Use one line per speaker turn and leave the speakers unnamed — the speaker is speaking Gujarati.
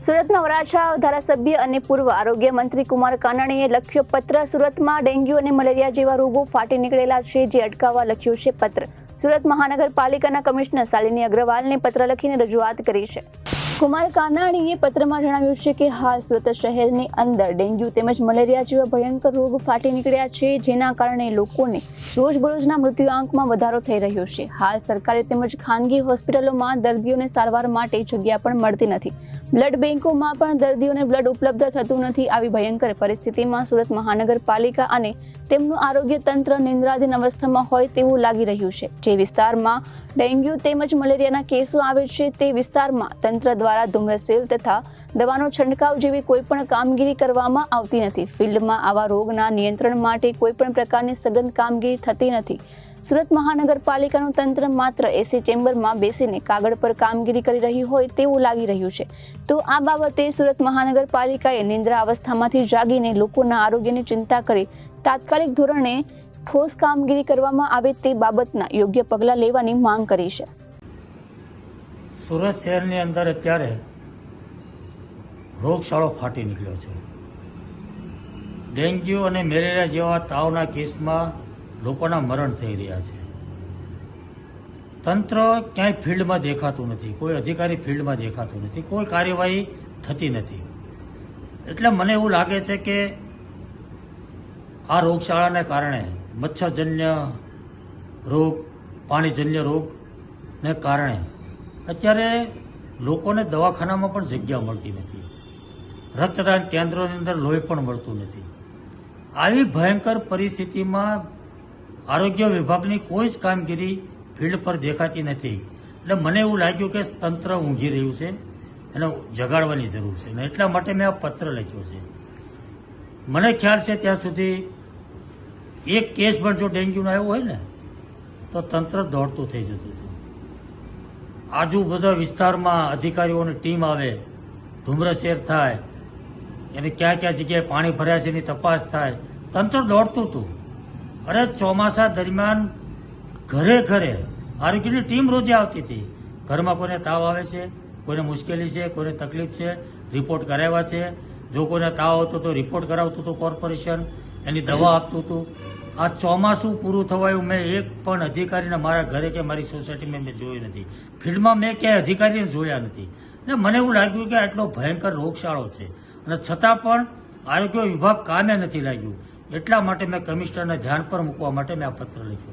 સુરતના વરાછા ધારાસભ્ય અને પૂર્વ આરોગ્ય મંત્રી કુમાર કાનાણીએ લખ્યો પત્ર. સુરતમાં ડેન્ગ્યુ અને મલેરિયા જેવા રોગો ફાટી નીકળેલા છે, જે અટકાવવા લખ્યું છે પત્ર. સુરત મહાનગરપાલિકાના કમિશનર શાલિની અગ્રવાલને પત્ર લખીને રજૂઆત કરી છે. કુમાર કાનાણીએ પત્રમાં જણાવ્યું છે કે હાલ સુરત શહેરની અંદર ડેન્ગ્યુ તેમજ મલેરિયા જેવા ભયંકર રોગ ફાટી નીકળ્યા છે, જેના કારણે લોકોને રોજબરોજના મૃત્યુઆંકમાં વધારો થઈ રહ્યો છે. હાલ સરકારી તેમજ ખાનગી હોસ્પિટલોમાં દર્દીઓને સારવાર માટે જગ્યા પણ મળતી નથી. બ્લડ બેંકોમાં પણ દર્દીઓને બ્લડ ઉપલબ્ધ થતું નથી. આવી ભયંકર પરિસ્થિતિમાં સુરત મહાનગરપાલિકા અને તેમનું આરોગ્ય તંત્ર નિંદ્રાધીન અવસ્થામાં હોય તેવું લાગી રહ્યું છે. જે વિસ્તારમાં ડેન્ગ્યુ તેમજ મલેરિયાના કેસો આવે છે તે વિસ્તારમાં તંત્ર દ્વારા ધૂમ્રસેલ તથા દવાનો છંટકાવ જેવી કોઈ પણ કામગીરી કરવામાં આવતી નથી. ફિલ્ડમાં આવા રોગના નિયંત્રણ માટે કોઈ પણ પ્રકારની સઘન કામગીરી થતી નથી. સુરત મહાનગરપાલિકાનું તંત્ર માત્ર એસી ચેમ્બરમાં બેસીને કાગળ પર કામગીરી કરી રહ્યું હોય તેવું લાગી રહ્યું છે. તો આ બાબતે સુરત મહાનગરપાલિકાએ નિંદ્રા અવસ્થામાંથી જાગીને લોકોના આરોગ્યની ચિંતા કરી તાત્કાલિક ધોરણે ઠોસ કામગીરી કરવામાં આવે તે બાબતના યોગ્ય પગલાં લેવાની માંગ કરી છે.
સુરત શહેરની અંદર અત્યારે રોગચાળો ફાટી નીકળ્યો છે. ડેન્ગ્યુ અને મેલેરિયા જેવા તાવના કેસમાં લોકોના મરણ થઈ રહ્યા છે. તંત્ર ક્યાંય ફિલ્ડમાં દેખાતું નથી, કોઈ અધિકારી ફિલ્ડમાં દેખાતું નથી, કોઈ કાર્યવાહી થતી નથી. એટલે મને એવું લાગે છે કે આ રોગચાળાને કારણે મચ્છરજન્ય રોગ, પાણીજન્ય રોગને કારણે અત્યારે લોકોને દવાખાનામાં પણ જગ્યા મળતી નથી. રક્તદાન કેન્દ્રોની અંદર લોહી પણ મળતું નથી. આવી ભયંકર પરિસ્થિતિમાં આરોગ્ય વિભાગની કોઈ જ કામગીરી ફિલ્ડ પર દેખાતી નથી. એટલે મને એવું લાગ્યું કે તંત્ર ઊંઘી રહ્યું છે, એને જગાડવાની જરૂર છે, અને એટલા માટે મેં આ પત્ર લખ્યો છે. મને ખ્યાલ છે ત્યાં સુધી એક કેસ પણ જો ડેન્ગ્યુનો આવ્યો હોય ને તો તંત્ર દોડતું થઈ જતું હતું. આજુબાજુ વિસ્તારમાં અધિકારીઓની ટીમ આવે, ધૂમ્રસેર થાય, એને ક્યાં ક્યાં જગ્યાએ પાણી ભર્યા છે એની તપાસ થાય, તંત્ર દોડતું હતું. અરે ચોમાસા દરમિયાન ઘરે ઘરે આરોગ્યની ટીમ રોજે આવતી હતી. ઘરમાં કોઈને તાવ આવે છે, કોઈને મુશ્કેલી છે, કોઈને તકલીફ છે, રિપોર્ટ કરાવ્યા છે. જો કોઈને તાવ આવતો તો રિપોર્ટ કરાવતું હતું કોર્પોરેશન, એની દવા આપતું હતું. આ ચોમાસું પૂરું થવાયું મેં એક પણ અધિકારીને મારા ઘરે કે મારી સોસાયટીમાં મેં જોયું નથી. ફિલ્ડમાં મેં ક્યાંય અધિકારીને જોયા નથી. ને મને એવું લાગ્યું કે આટલો ભયંકર રોગચાળો છે અને છતાં પણ આરોગ્ય વિભાગ કામે નથી લાગ્યું. એટલા માટે મેં કમિશનરને ધ્યાન પર મૂકવા માટે મેં આ પત્ર લખ્યો.